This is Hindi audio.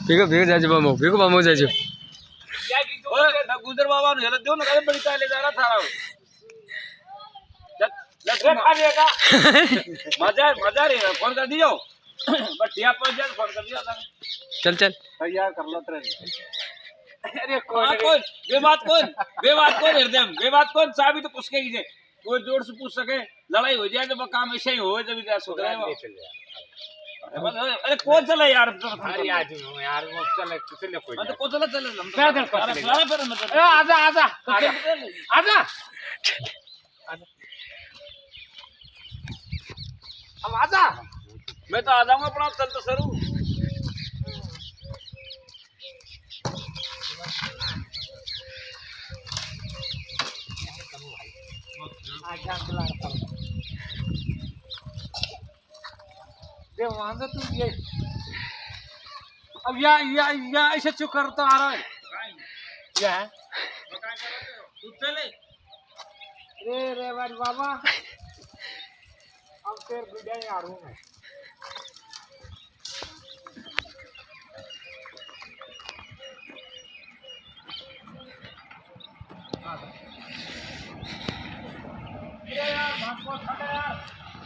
ભેગો ભેગો જાજો બામો ભેગો બામો જાજો गुजर बाबा ने हेल दो ना करे बड़ी चाले जा रहा था मजा रे फोन कर दियो बट यहाँ पर जा फोन कर दिया चल चल तैयार कर लो ट्रेन अरे कौन बेबात कौन हृदय बेबात कौन चाबी तो पूछ के ही दे कोई जोर से पूछ सके लड़ाई हो जाए तो काम ऐसा ही हो जब क्या सुधरे अरे कौन चला यार अरे यार वो चले चले कोई तो कौन चला चले आजा आजा आजा अब आजा मैं तो आ जाऊंगा अपना चल तो सरू दे वहां से तू ये अब या ऐसे चुप करता आ रहा है क्या है तू चले रे रे बाबा अब तेरे बिड़े आ रहा हूं मैं